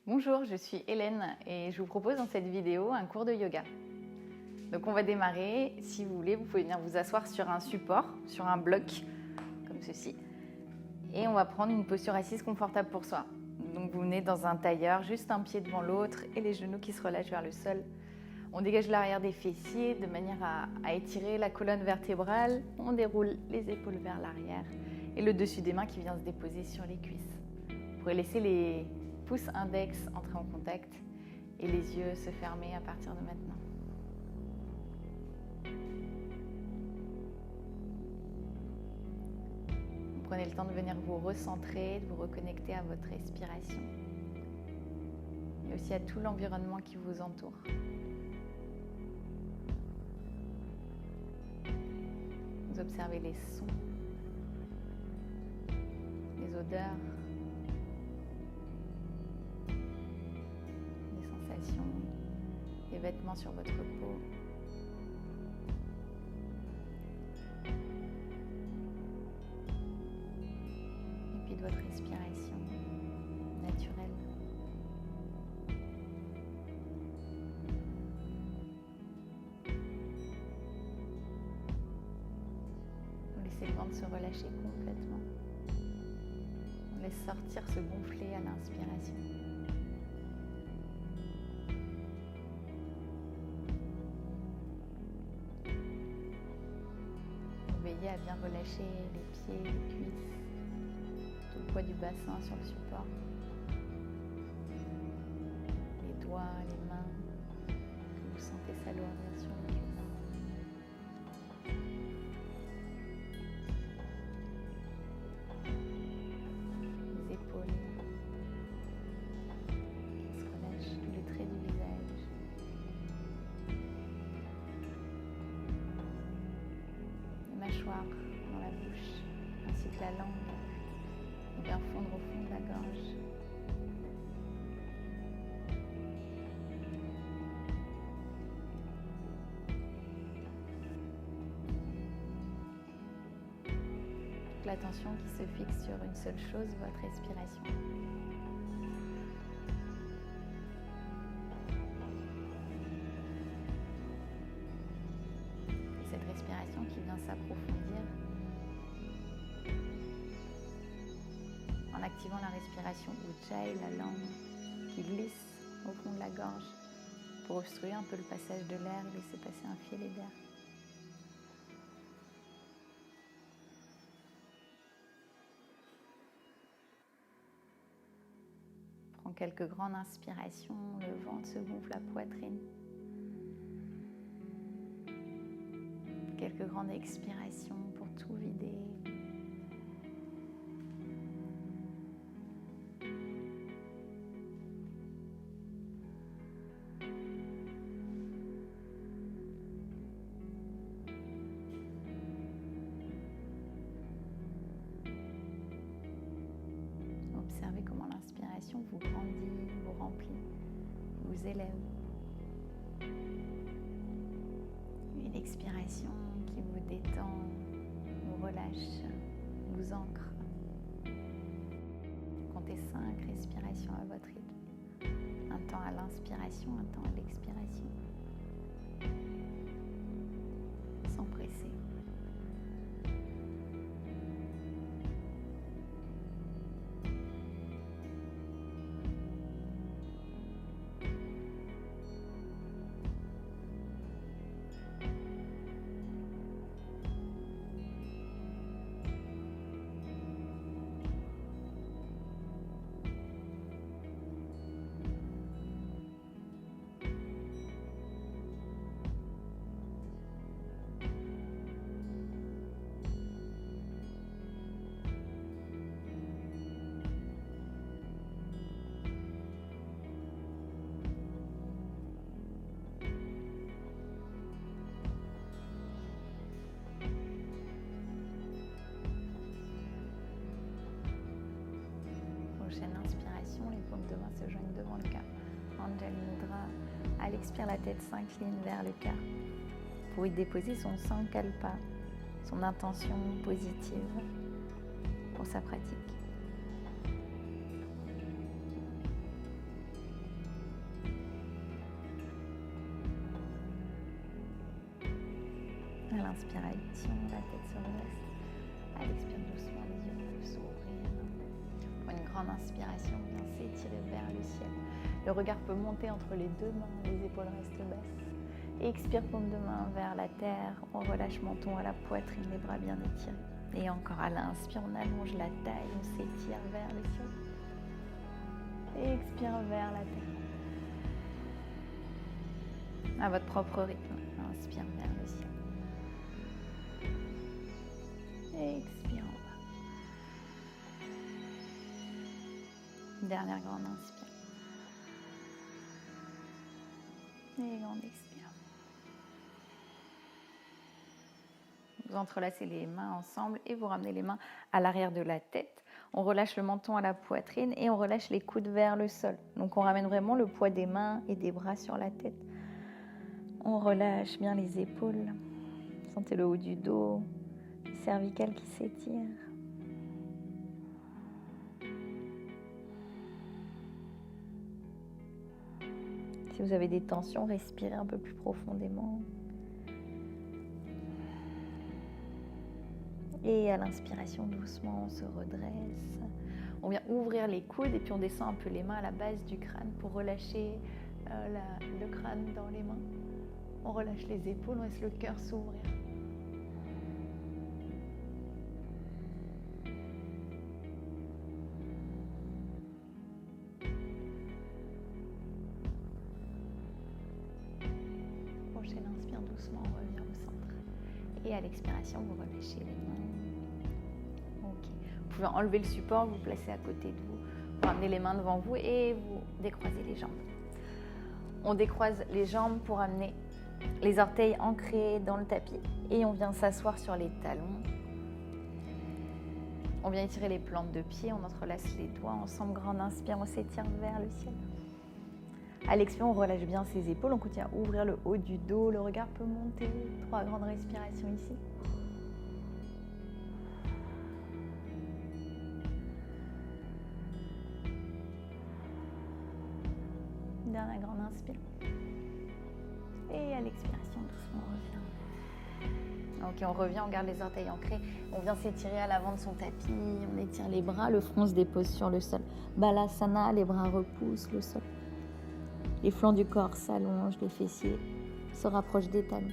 Bonjour, je suis Hélène et je vous propose dans cette vidéo un cours de yoga. Donc on va démarrer, si vous voulez, vous pouvez venir vous asseoir sur un support, sur un bloc, comme ceci. Et on va prendre une posture assise confortable pour soi. Donc vous venez dans un tailleur, juste un pied devant l'autre et les genoux qui se relâchent vers le sol. On dégage l'arrière des fessiers de manière à étirer la colonne vertébrale. On déroule les épaules vers l'arrière et le dessus des mains qui vient se déposer sur les cuisses. Vous pourrez laisser les pouces index entrer en contact et les yeux se fermer à partir de maintenant. Vous prenez le temps de venir vous recentrer, de vous reconnecter à votre respiration et aussi à tout l'environnement qui vous entoure. Vous observez les sons, les odeurs, les sensations, les vêtements sur votre peau. Et puis de votre respiration naturelle. Vous laissez le ventre se relâcher complètement. On laisse sortir, se gonfler à l'inspiration. Vous veillez à bien relâcher les pieds, les cuisses, tout le poids du bassin sur le support. Les doigts, les mains, que vous sentez s'alourdir sur les cuisses. Les épaules qui se relâchent, tous les traits du visage. Les mâchoires dans la bouche, ainsi que la langue, bien fondre au fond de la gorge. Toute l'attention qui se fixe sur une seule chose, votre respiration. Et cette respiration qui vient s'approfondir en activant la respiration Ujjayi, la langue qui glisse au fond de la gorge pour obstruer un peu le passage de l'air et laisser passer un filet d'air. Prends quelques grandes inspirations, le ventre se gonfle, la poitrine. Quelques grandes expirations pour tout vider. Observez comment l'inspiration vous grandit, vous remplit, vous élève. Et l'expiration qui vous détend, vous relâche, vous ancre. Comptez 5 respirations à votre rythme. Un temps à l'inspiration, un temps à l'expiration. Sans presser. Prochaine inspiration, les paumes de main se joignent devant le cœur. Anjali Mudra. À l'expire, la tête s'incline vers le cœur pour y déposer son sankalpa, son intention positive pour sa pratique. l'inspiration, la tête se redresse. À l'expire doucement, les yeux peuvent s'ouvrir. Pour une grande inspiration, bien s'étirer vers le ciel. Le regard peut monter entre les deux mains, les épaules restent basses. Et expire, paume de main vers la terre. On relâche menton à la poitrine, les bras bien étirés. Et encore à l'inspire, on allonge la taille, on s'étire vers le ciel. Et expire vers la terre. À votre propre rythme, inspire vers le ciel. Et expire en bas. Dernière grande inspire. Et grande expire. Vous entrelacez les mains ensemble et vous ramenez les mains à l'arrière de la tête. On relâche le menton à la poitrine et on relâche les coudes vers le sol. Donc on ramène vraiment le poids des mains et des bras sur la tête. On relâche bien les épaules. Sentez le haut du dos, les cervicales qui s'étirent. Si vous avez des tensions, respirez un peu plus profondément. Et à l'inspiration, doucement, on se redresse. On vient ouvrir les coudes et puis on descend un peu les mains à la base du crâne pour relâcher le crâne dans les mains. On relâche les épaules, on laisse le cœur s'ouvrir. Prochaine inspire doucement, on revient au centre. Et à l'expiration, vous relâchez les mains. Ok. Vous pouvez enlever le support, vous placez à côté de vous. Vous ramenez les mains devant vous et vous décroisez les jambes. On décroise les jambes pour amener les orteils ancrés dans le tapis et on vient s'asseoir sur les talons. On vient étirer les plantes de pied, on entrelace les doigts ensemble, grande inspire, on s'étire vers le ciel. À l'expire, on relâche bien ses épaules, on continue à ouvrir le haut du dos, le regard peut monter. 3 grandes respirations ici. Dernière grande inspire. Et à l'expiration, doucement, on revient. Ok, on revient, on garde les orteils ancrés. On vient s'étirer à l'avant de son tapis. On étire les bras, le front se dépose sur le sol. Balasana, les bras repoussent le sol. Les flancs du corps s'allongent, les fessiers se rapprochent des talons.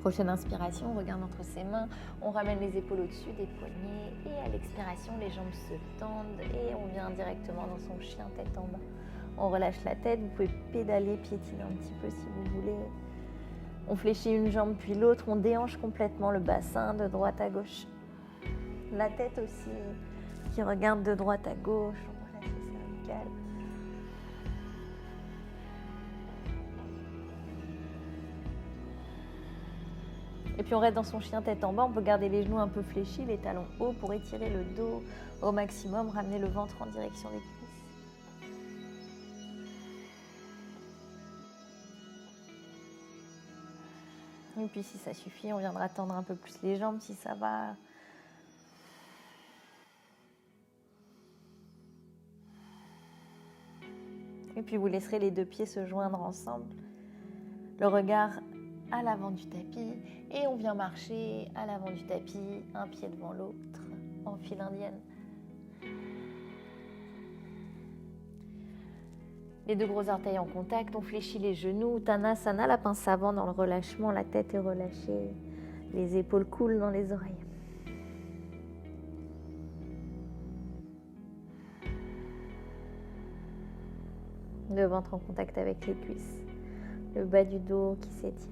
Prochaine inspiration, on regarde entre ses mains, on ramène les épaules au-dessus des poignets et à l'expiration, les jambes se tendent et on vient directement dans son chien tête en bas. On relâche la tête, vous pouvez pédaler, piétiner un petit peu si vous voulez. On fléchit une jambe puis l'autre, on déhanche complètement le bassin de droite à gauche. La tête aussi qui regarde de droite à gauche, on relâche les cervicales. Et puis on reste dans son chien tête en bas, on peut garder les genoux un peu fléchis, les talons hauts pour étirer le dos au maximum, ramener le ventre en direction des cuisses. Et puis si ça suffit, on viendra tendre un peu plus les jambes si ça va. Et puis vous laisserez les 2 pieds se joindre ensemble. Le regard à l'avant du tapis et on vient marcher à l'avant du tapis, un pied devant l'autre, en file indienne. Les 2 gros orteils en contact, on fléchit les genoux, Uttanasana, la pince avant dans le relâchement, la tête est relâchée, les épaules coulent dans les oreilles. Le ventre en contact avec les cuisses, le bas du dos qui s'étire.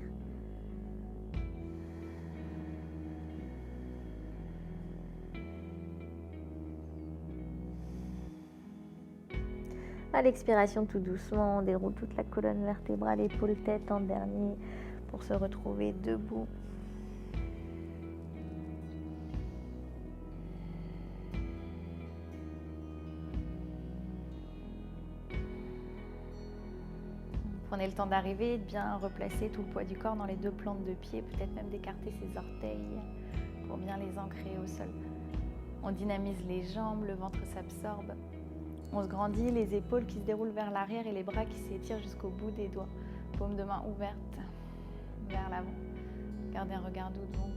À l'expiration, tout doucement, on déroule toute la colonne vertébrale, épaule, tête en dernier pour se retrouver debout. Prenez le temps d'arriver et de bien replacer tout le poids du corps dans les 2 plantes de pied, peut-être même d'écarter ses orteils pour bien les ancrer au sol. On dynamise les jambes, le ventre s'absorbe. On se grandit, les épaules qui se déroulent vers l'arrière et les bras qui s'étirent jusqu'au bout des doigts. Paume de main ouverte vers l'avant. Gardez un regard doux devant vous.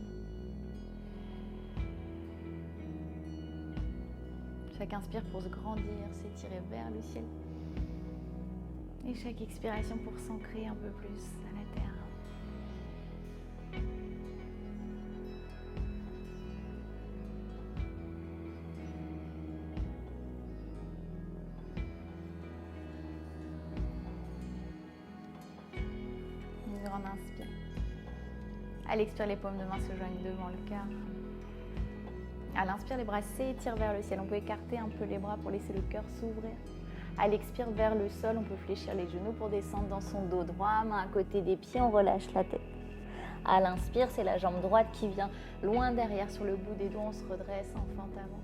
Chaque inspire pour se grandir, s'étirer vers le ciel. Et chaque expiration pour s'ancrer un peu plus à la terre. Une grande inspire. À l'expire, les paumes de main se joignent devant le cœur. À l'inspire, les bras s'étirent vers le ciel. On peut écarter un peu les bras pour laisser le cœur s'ouvrir. À l'expire, vers le sol, on peut fléchir les genoux pour descendre dans son dos droit, main à côté des pieds, on relâche la tête. À l'inspire, c'est la jambe droite qui vient loin derrière sur le bout des doigts, on se redresse enfant avant.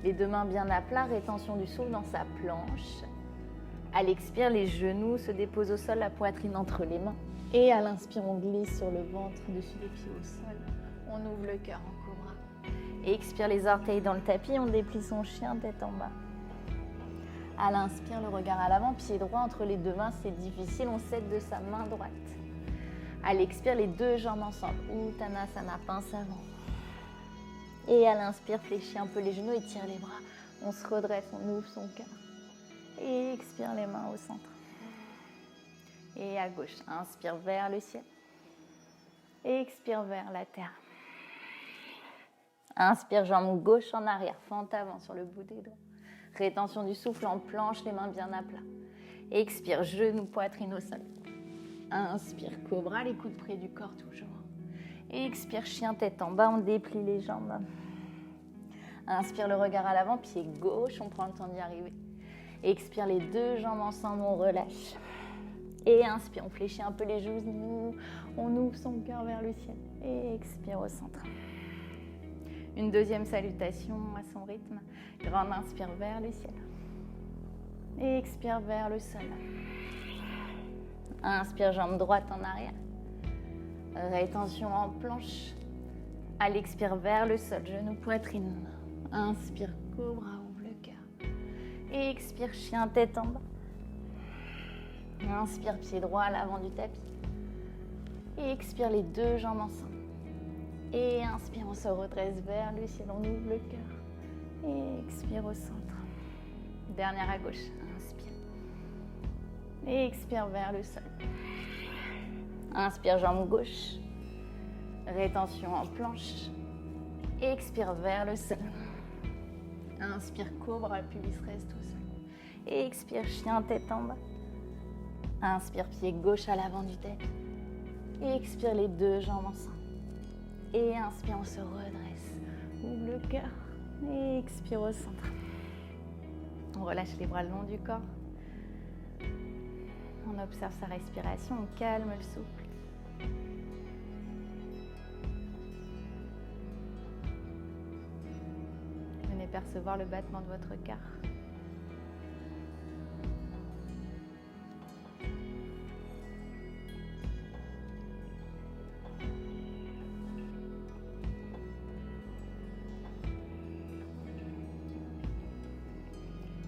Les deux mains bien à plat, rétention du souffle dans sa planche. À l'expire, les genoux se déposent au sol, la poitrine entre les mains. Et à l'inspire, on glisse sur le ventre, dessus les pieds au sol. On ouvre le cœur en cobra. Et expire les orteils dans le tapis, on déplie son chien tête en bas. À l'inspire, le regard à l'avant, pied droit entre les deux mains, c'est difficile, on s'aide de sa main droite. À l'expire, les deux jambes ensemble, Uttanasana, pince avant. Et à l'inspire, fléchis un peu les genoux, étire les bras. On se redresse, on ouvre son cœur. Et expire les mains au centre. Et à gauche, inspire vers le ciel. Et expire vers la terre. Inspire, jambe gauche en arrière, fente avant sur le bout des doigts. Rétention du souffle en planche, les mains bien à plat. Expire, genou, poitrine au sol. Inspire, cobra, les coudes près du corps toujours. Expire, chien, tête en bas, on déplie les jambes. Inspire, le regard à l'avant, pied gauche, on prend le temps d'y arriver. Expire, les deux jambes ensemble, on relâche. Et inspire, on fléchit un peu les genoux, on ouvre son cœur vers le ciel. Et expire au centre. Une deuxième salutation à son rythme. Grande inspire vers le ciel. Et expire vers le sol. Inspire, jambe droite en arrière. Rétention en planche. À l'expire vers le sol, genou, poitrine. Inspire, cobra, ouvre le cœur. Et expire, chien, tête en bas. Inspire, pied droit à l'avant du tapis. Et expire, les deux jambes ensemble. Et inspire, on se redresse vers le ciel, on ouvre le cœur. Et expire au centre. Dernière à gauche, inspire. Et expire vers le sol. Inspire, jambe gauche. Rétention en planche. Et expire vers le sol. Inspire, cobra, pubis reste au sol. Et expire, chien, tête en bas. Inspire, pied gauche à l'avant du tapis. Et expire, les deux jambes ensemble. Et inspire, on se redresse. Ouvre le cœur. Et expire au centre. On relâche les bras le long du corps. On observe sa respiration, on calme le souffle. Venez percevoir le battement de votre cœur.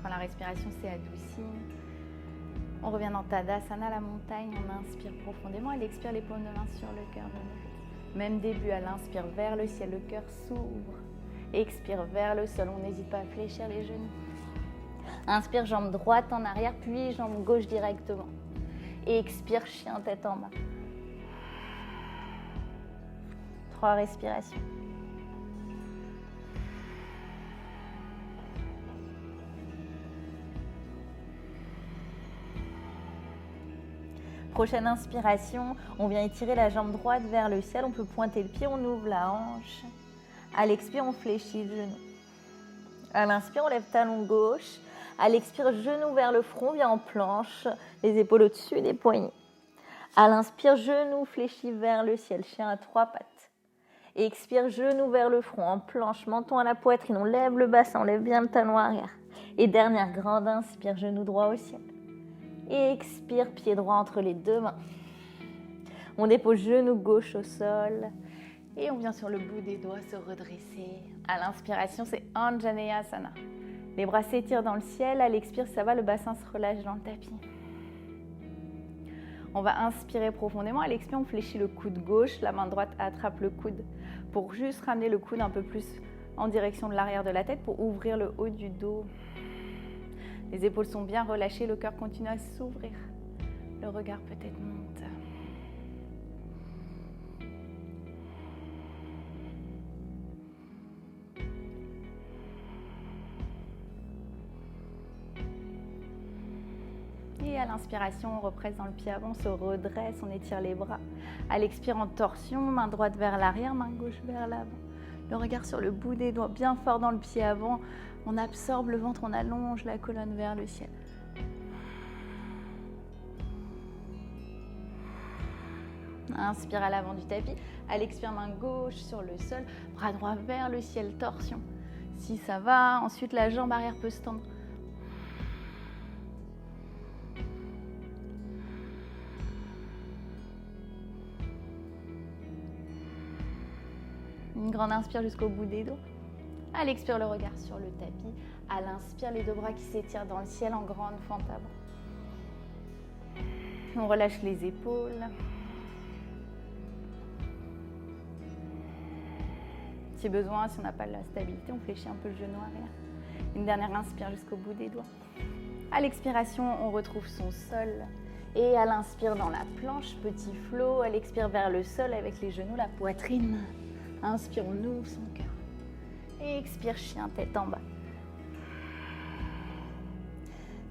Quand la respiration s'est adoucie, on revient dans Tadasana, la montagne, on inspire profondément, elle expire les paumes de main sur le cœur de nous. Même début, à l'inspire vers le ciel, le cœur s'ouvre. Expire vers le sol, on n'hésite pas à fléchir les genoux. Inspire, jambe droite en arrière, puis jambe gauche directement. Et expire, chien, tête en bas. 3 respirations. Prochaine inspiration, on vient étirer la jambe droite vers le ciel, on peut pointer le pied, on ouvre la hanche. À l'expire, on fléchit le genou. À l'inspire, on lève talon gauche. À l'expire, genou vers le front, vient en planche, les épaules au-dessus des poignets. À l'inspire, genou fléchi vers le ciel, chien à 3 pattes. Et expire, genou vers le front, en planche, menton à la poitrine, on lève le bassin, on lève bien le talon arrière. Et dernière grande inspire, genou droit au ciel. Et expire, pied droit entre les deux mains. On dépose genou gauche au sol. Et on vient sur le bout des doigts se redresser. À l'inspiration, c'est Anjaneyasana. Les bras s'étirent dans le ciel. À l'expire, ça va, le bassin se relâche dans le tapis. On va inspirer profondément. À l'expire, on fléchit le coude gauche. La main droite attrape le coude pour juste ramener le coude un peu plus en direction de l'arrière de la tête pour ouvrir le haut du dos. Les épaules sont bien relâchées. Le cœur continue à s'ouvrir. Le regard peut-être monte. Et à l'inspiration, on represse dans le pied avant, on se redresse, on étire les bras. À l'expire, en torsion, main droite vers l'arrière, main gauche vers l'avant. Le regard sur le bout des doigts, bien fort dans le pied avant. On absorbe le ventre, on allonge la colonne vers le ciel. Inspire à l'avant du tapis. À l'expire, main gauche sur le sol, bras droit vers le ciel, torsion. Si ça va, ensuite la jambe arrière peut se tendre. Une grande inspire jusqu'au bout des doigts. À l'expire, le regard sur le tapis. À l'inspire, les deux bras qui s'étirent dans le ciel en grande fente avant. On relâche les épaules. Si besoin, si on n'a pas la stabilité, on fléchit un peu le genou arrière. Une dernière inspire jusqu'au bout des doigts. À l'expiration, on retrouve son sol. Et à l'inspire, dans la planche, petit flot. À l'expire, vers le sol avec les genoux, la poitrine. Inspire, on ouvre son cœur. Et expire, chien, tête en bas.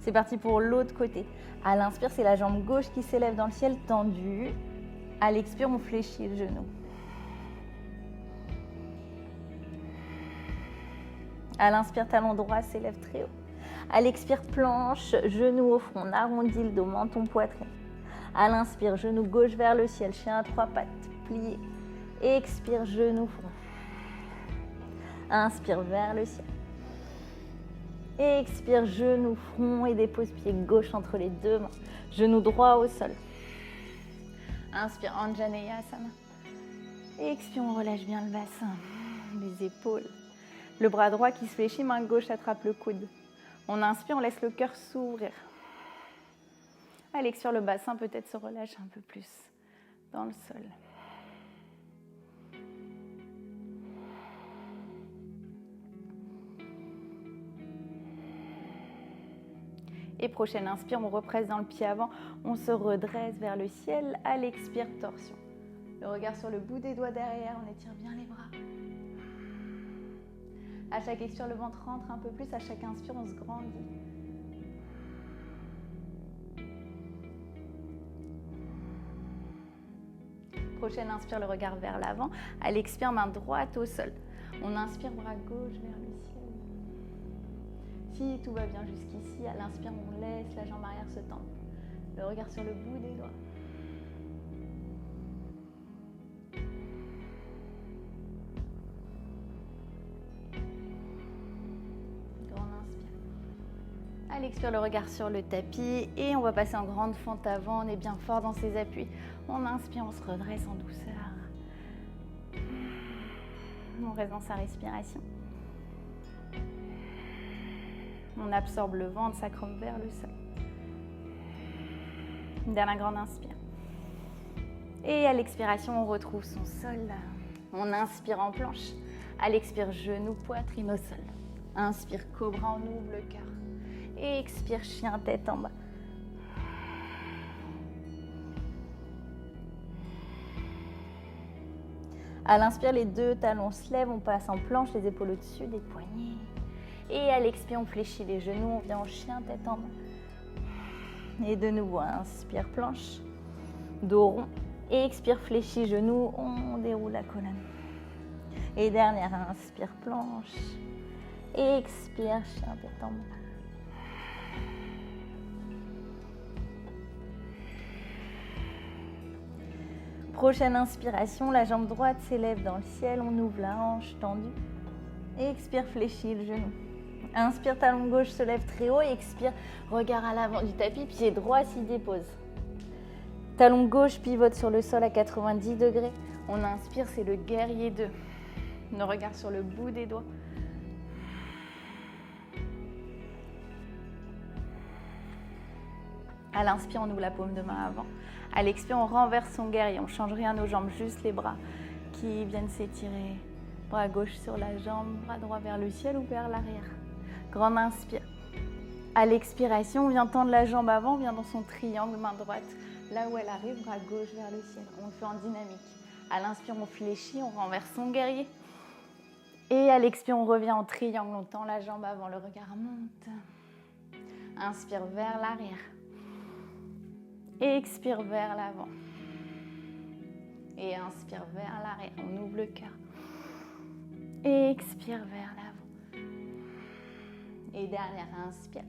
C'est parti pour l'autre côté. À l'inspire, c'est la jambe gauche qui s'élève dans le ciel, tendue. À l'expire, on fléchit le genou. À l'inspire, talon droit s'élève très haut. À l'expire, planche, genou au front, on arrondit le dos, menton, poitrine. À l'inspire, genou gauche vers le ciel, chien à trois pattes, plié. Expire, genou, front. Inspire vers le ciel. Expire, genou, front et dépose pied gauche entre les deux mains. Genou droit au sol. Inspire, Anjaneyasana. Expire, on relâche bien le bassin, les épaules. Le bras droit qui se fléchit, main gauche attrape le coude. On inspire, on laisse le cœur s'ouvrir. À l'expire, le bassin peut-être se relâche un peu plus dans le sol. Et prochaine inspire, on represse dans le pied avant, on se redresse vers le ciel. À l'expire, torsion. Le regard sur le bout des doigts derrière, on étire bien les bras. À chaque expire, le ventre rentre un peu plus. À chaque inspire, on se grandit. Prochaine inspire, le regard vers l'avant. À l'expire, main droite au sol. On inspire, bras gauche vers le ciel. Si tout va bien jusqu'ici, à l'inspire, on laisse la jambe arrière se tendre. Le regard sur le bout des doigts. Grande inspire. À l'expire, le regard sur le tapis et on va passer en grande fente avant. On est bien fort dans ses appuis. On inspire, on se redresse en douceur. On reste dans sa respiration. On absorbe le ventre, sacrum vers le sol. Une dernière grande inspire. Et à l'expiration, on retrouve son sol. On inspire en planche. À l'expire, genou, poitrine au sol. Inspire, cobra, on ouvre le cœur. Et expire, chien, tête en bas. À l'inspire, les deux talons se lèvent, on passe en planche, les épaules au-dessus des poignets. Et à l'expire, on fléchit les genoux, on vient en chien, tête en bas. Et de nouveau, inspire, planche, dos rond. Et expire, fléchis, genoux, on déroule la colonne. Et dernière, inspire, planche. Et expire, chien, tête en bas. Prochaine inspiration, la jambe droite s'élève dans le ciel, on ouvre la hanche tendue. Et expire, fléchis le genou. Inspire, talon gauche se lève très haut et expire, regard à l'avant du tapis, pied droit s'y dépose. Talon gauche pivote sur le sol à 90 degrés. On inspire, c'est le guerrier 2. Le regard sur le bout des doigts. À l'inspire, on ouvre la paume de main avant. À l'expire, on renverse son guerrier. On ne change rien aux jambes, juste les bras qui viennent s'étirer. Bras gauche sur la jambe, bras droit vers le ciel ou vers l'arrière. Grande inspire. À l'expiration, on vient tendre la jambe avant, on vient dans son triangle, main droite. Là où elle arrive, bras gauche vers le ciel. On le fait en dynamique. À l'inspire, on fléchit, on renverse son guerrier. Et à l'expire, on revient en triangle, on tend la jambe avant, le regard monte. Inspire vers l'arrière. Expire vers l'avant. Et inspire vers l'arrière, on ouvre le cœur. Expire vers l'avant. Et dernière, inspire.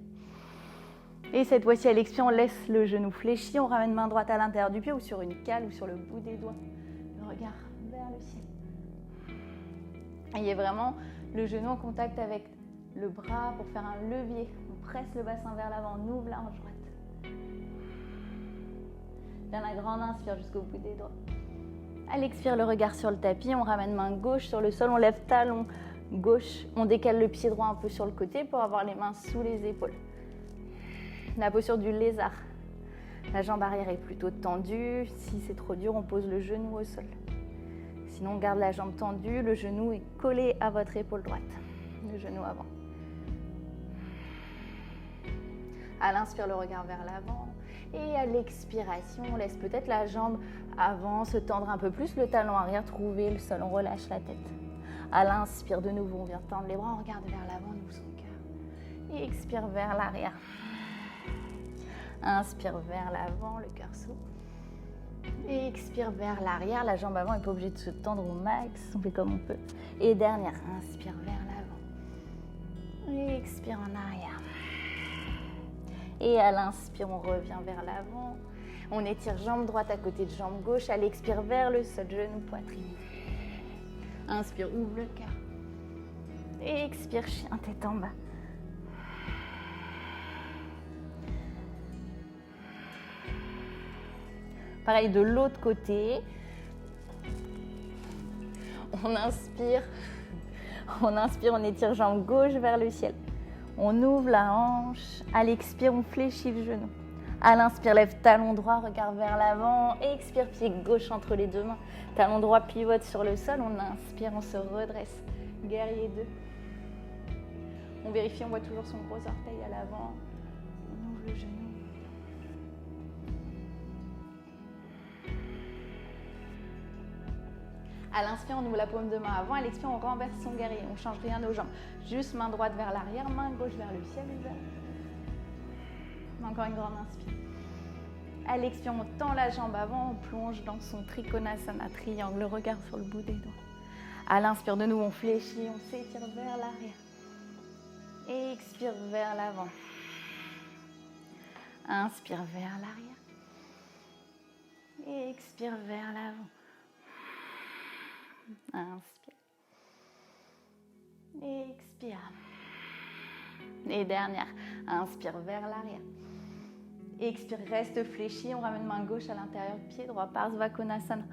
Et cette fois-ci, à l'expire, on laisse le genou fléchi, on ramène main droite à l'intérieur du pied ou sur une cale ou sur le bout des doigts. Le regard vers le ciel. Ayez vraiment le genou en contact avec le bras pour faire un levier. On presse le bassin vers l'avant, on ouvre la hanche droite. Bien la grande inspire jusqu'au bout des doigts. À l'expire, le regard sur le tapis, on ramène main gauche sur le sol, on lève talon gauche, on décale le pied droit un peu sur le côté pour avoir les mains sous les épaules. La posture du lézard. La jambe arrière est plutôt tendue. Si c'est trop dur, on pose le genou au sol. Sinon, on garde la jambe tendue, le genou est collé à votre épaule droite. Le genou avant. À l'inspire, le regard vers l'avant. Et à l'expiration, on laisse peut-être la jambe avant se tendre un peu plus, le talon arrière, trouver le sol, on relâche la tête. À l'inspire, de nouveau, on vient tendre les bras, on regarde vers l'avant, on ouvre son cœur. Et expire vers l'arrière. Inspire vers l'avant, le cœur s'ouvre. Et expire vers l'arrière, la jambe avant n'est pas obligée de se tendre au max, on fait comme on peut. Et dernière, inspire vers l'avant. Et expire en arrière. Et à l'inspire, on revient vers l'avant. On étire jambe droite à côté de jambe gauche. À l'expire, vers le sol, genou, poitrine. Inspire, ouvre le cœur. Et expire, chien, tête en bas. Pareil de l'autre côté. On inspire, on étire jambe gauche vers le ciel. On ouvre la hanche. À l'expire, on fléchit le genou. À l'inspire, lève talon droit, regard vers l'avant. Expire, pied gauche entre les deux mains. Talon droit pivote sur le sol. On inspire, on se redresse. Guerrier 2. On vérifie, on voit toujours son gros orteil à l'avant. On ouvre le genou. À l'inspire, on ouvre la paume de main avant. À l'expire, on renverse son guerrier. On ne change rien aux jambes. Juste main droite vers l'arrière, main gauche vers le ciel. Encore une grande inspire. À l'expire, on tend la jambe avant. On plonge dans son trikonasana, triangle, le regard sur le bout des doigts. À l'inspire, de nouveau, on fléchit. On s'étire vers l'arrière. Et expire vers l'avant. Inspire vers l'arrière. Et expire vers l'avant. Inspire. Expire. Et dernière. Inspire vers l'arrière. Expire, reste fléchi. On ramène main gauche à l'intérieur, pied droit, Parsvakonasana.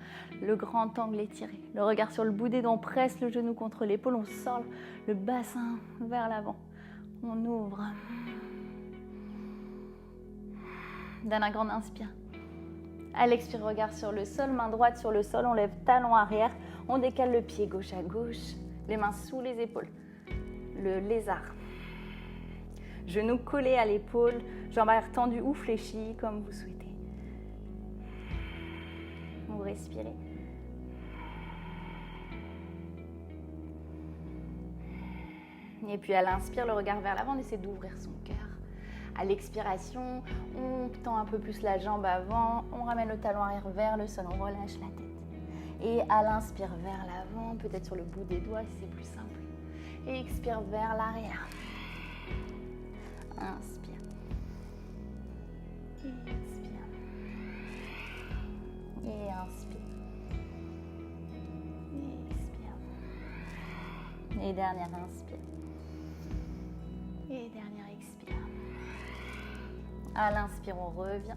Le grand angle étiré. Le regard sur le bout des doigts. On presse le genou contre l'épaule. On sort le bassin vers l'avant. On ouvre. Donne un grand inspire. À l'expire, regard sur le sol, main droite sur le sol, on lève talon arrière, on décale le pied gauche à gauche, les mains sous les épaules, le lézard. Genoux collés à l'épaule, jambes arrière tendues ou fléchies comme vous souhaitez. Vous respirez. Et puis à l'inspire, le regard vers l'avant, on essaie d'ouvrir son cœur. À l'expiration, on tend un peu plus la jambe avant, on ramène le talon arrière vers le sol, on relâche la tête. Et à l'inspire vers l'avant, peut-être sur le bout des doigts si c'est plus simple. Et expire vers l'arrière. Inspire. Et expire. Et inspire. Et expire. Et dernière inspire. Et dernière expire. À l'inspire, on revient.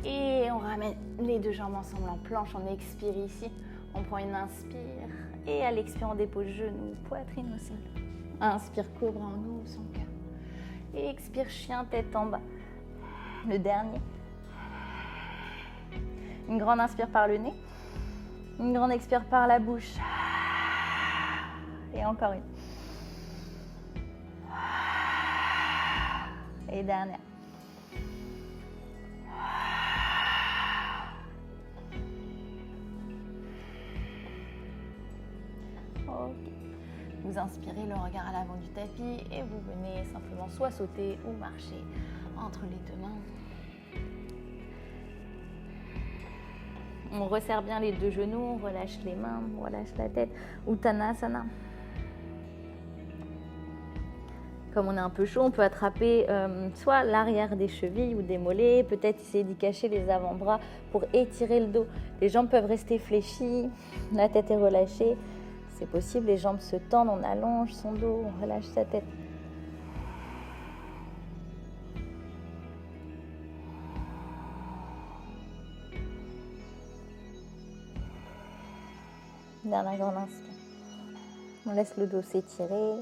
Et on ramène les deux jambes ensemble en planche, on expire ici. On prend une inspire et à l'expire, on dépose genou, poitrine au sol. Inspire, cobra, on ouvre son cœur. Et expire, chien, tête en bas. Le dernier. Une grande inspire par le nez. Une grande expire par la bouche. Et encore une. Et dernière. Ok. Vous inspirez le regard à l'avant du tapis et vous venez simplement soit sauter ou marcher entre les deux mains. On resserre bien les deux genoux, on relâche les mains, on relâche la tête. Uttanasana. Comme on est un peu chaud, on peut attraper soit l'arrière des chevilles ou des mollets, peut-être essayer d'y cacher les avant-bras pour étirer le dos. Les jambes peuvent rester fléchies, la tête est relâchée. C'est possible, les jambes se tendent, on allonge son dos, on relâche sa tête. Dernière grande inspire. On laisse le dos s'étirer.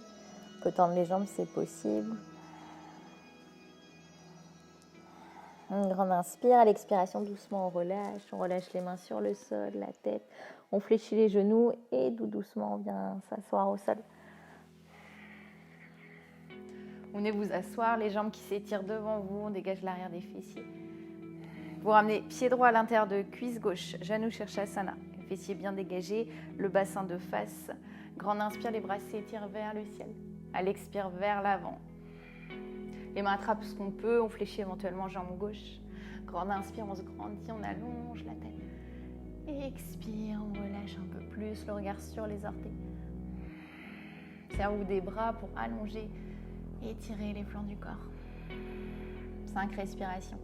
On peut tendre les jambes, c'est possible. Une grande inspire. À l'expiration, doucement, on relâche les mains sur le sol, la tête. On fléchit les genoux et tout doucement, on vient s'asseoir au sol. Vous venez vous asseoir, les jambes qui s'étirent devant vous, on dégage l'arrière des fessiers. Vous ramenez pied droit à l'intérieur de cuisse gauche, Janu Shirshasana. Les fessiers bien dégagés, le bassin de face. Grande inspire, les bras s'étirent vers le ciel. À l'expire, vers l'avant. Les mains attrapent ce qu'on peut, on fléchit éventuellement jambe gauche. Grande inspire, on se grandit, on allonge la tête. Et expire, on relâche un peu plus, le regard sur les orteils. Serre-vous des bras pour allonger et étirer les flancs du corps. 5 respirations.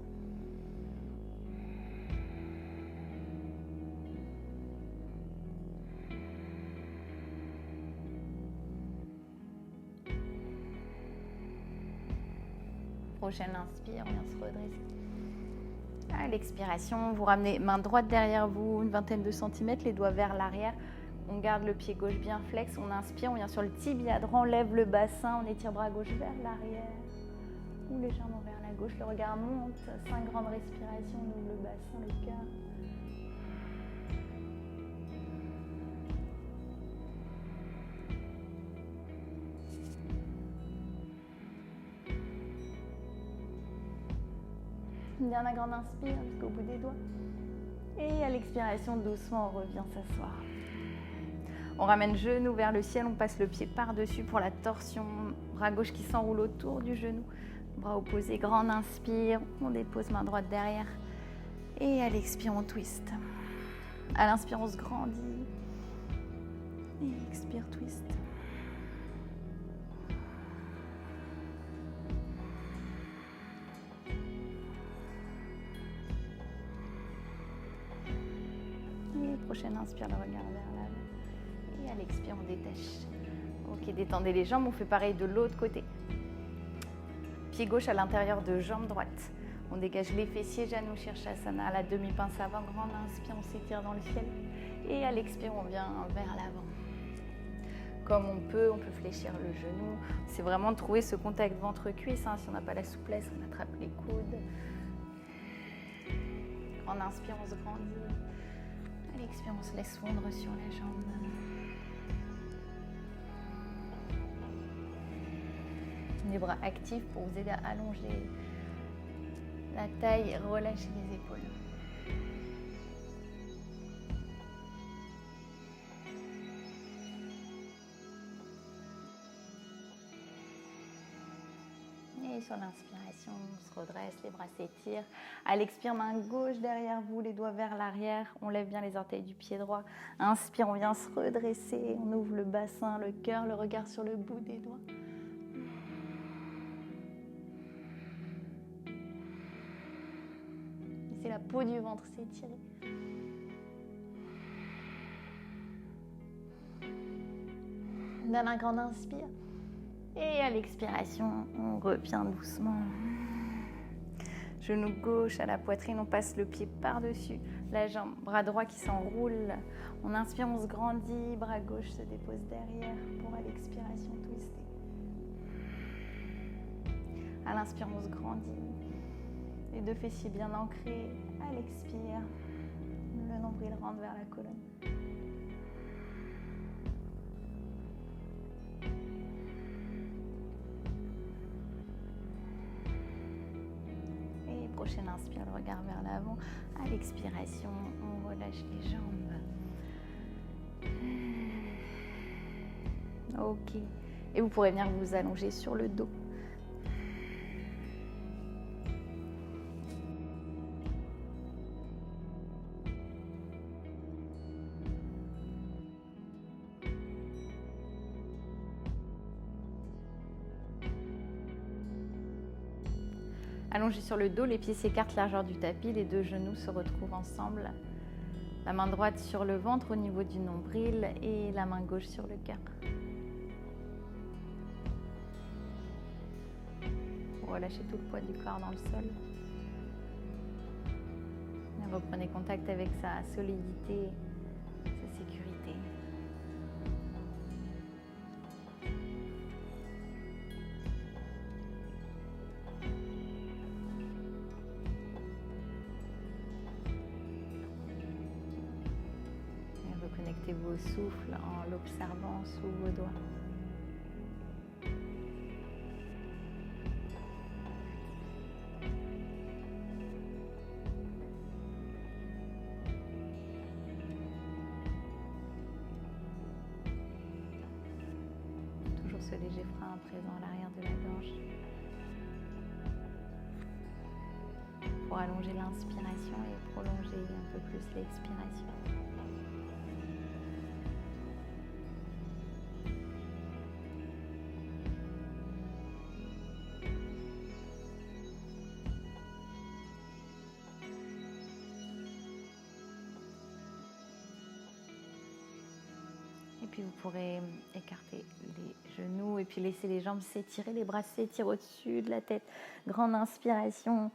Prochaine inspire, on vient se redresser. À l'expiration, vous ramenez main droite derrière vous, une vingtaine de centimètres, les doigts vers l'arrière. On garde le pied gauche bien flex, on inspire, on vient sur le tibia droit, on lève le bassin, on étire bras gauche vers l'arrière. Ou légèrement vers la gauche, le regard monte. 5 grandes respirations, on ouvre le bassin, le cœur. Une dernière grande inspire jusqu'au bout des doigts. Et à l'expiration, doucement, on revient s'asseoir. On ramène genou vers le ciel, on passe le pied par-dessus pour la torsion. Bras gauche qui s'enroule autour du genou. Bras opposés, grande inspire. On dépose main droite derrière. Et à l'expire, on twist. À l'inspire, on se grandit. Et expire, twist. Prochaine inspire, le regard vers l'avant. Et à l'expire, on détache. Ok, détendez les jambes, on fait pareil de l'autre côté. Pied gauche à l'intérieur de jambe droite. On dégage les fessiers, Janu Shirshasana, à la demi-pince avant, grande inspire, on s'étire dans le ciel. Et à l'expire, on vient vers l'avant. Comme on peut fléchir le genou. C'est vraiment de trouver ce contact ventre-cuisse. Si on n'a pas la souplesse, on attrape les coudes. En inspire, on se grandit. À l'expire, on se laisse fondre sur la jambe. Les bras actifs pour vous aider à allonger la taille et relâcher les épaules. Et sur l'inspiration, on se redresse, les bras s'étirent. À l'expire, main gauche derrière vous, les doigts vers l'arrière. On lève bien les orteils du pied droit. Inspire, on vient se redresser. On ouvre le bassin, le cœur, le regard sur le bout des doigts. Laissez la peau du ventre s'étirer. Donne un grand inspire. Et à l'expiration, on revient doucement. Genou gauche à la poitrine, on passe le pied par-dessus la jambe, bras droit qui s'enroule. On inspire, on se grandit, bras gauche se dépose derrière pour à l'expiration twister. À l'inspire, on se grandit. Les deux fessiers bien ancrés. À l'expire, le nombril rentre vers la colonne. Et prochaine inspire, le regard vers l'avant. À l'expiration, on relâche les jambes. Ok. Et vous pourrez venir vous allonger sur le dos. Allongé sur le dos, les pieds s'écartent largeur du tapis, les deux genoux se retrouvent ensemble. La main droite sur le ventre au niveau du nombril et la main gauche sur le cœur. Vous relâchez tout le poids du corps dans le sol. Et reprenez contact avec sa solidité, sa sécurité. Reconnectez-vous au souffle en l'observant sous vos doigts. Toujours ce léger frein présent à l'arrière de la gorge. Pour allonger l'inspiration et prolonger un peu plus l'expiration. Et puis vous pourrez écarter les genoux et puis laisser les jambes s'étirer, les bras s'étirent au-dessus de la tête. Grande inspiration,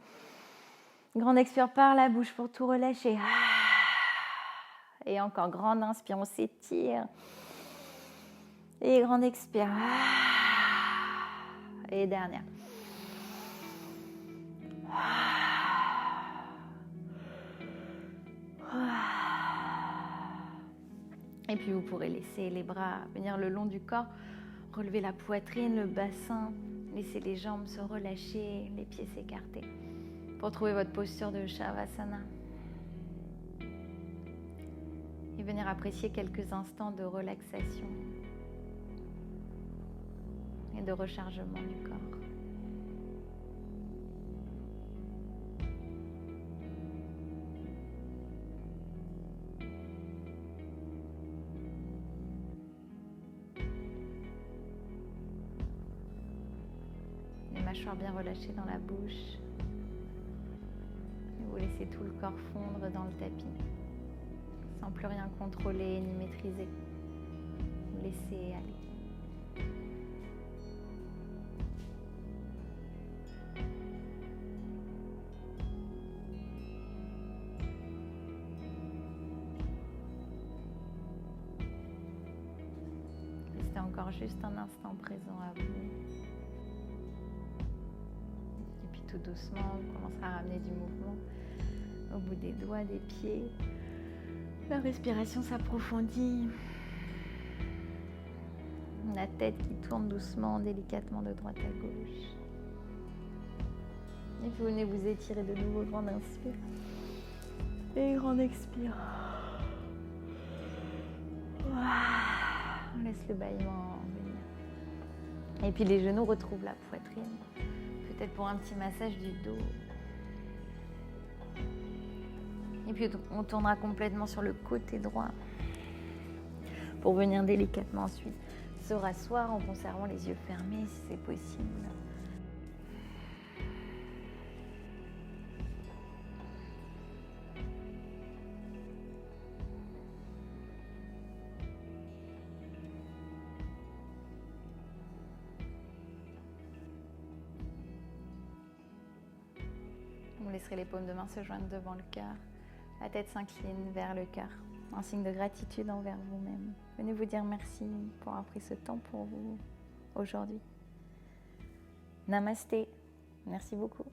grande expire par la bouche pour tout relâcher. Et encore grande inspire, on s'étire. Et grande expire. Et dernière. Et puis vous pourrez laisser les bras venir le long du corps, relever la poitrine, le bassin, laisser les jambes se relâcher, les pieds s'écarter pour trouver votre posture de Shavasana. Et venir apprécier quelques instants de relaxation et de rechargement du corps. Mâchoire bien relâchée dans la bouche. Et vous laissez tout le corps fondre dans le tapis, sans plus rien contrôler ni maîtriser. Vous laissez aller. Restez encore juste un instant présent à vous. Tout doucement, vous commencerez à ramener du mouvement au bout des doigts, des pieds. La respiration s'approfondit. La tête qui tourne doucement, délicatement de droite à gauche. Et puis vous venez vous étirer de nouveau, grande inspire. Et grande expire. On laisse le bâillement venir. Et puis les genoux retrouvent la poitrine. Peut-être pour un petit massage du dos. Et puis on tournera complètement sur le côté droit pour venir délicatement ensuite se rasseoir en conservant les yeux fermés si c'est possible. centre et les paumes de main se joignent devant le cœur. La tête s'incline vers le cœur, un signe de gratitude envers vous-même. Venez vous dire merci pour avoir pris ce temps pour vous aujourd'hui. Namasté. Merci beaucoup.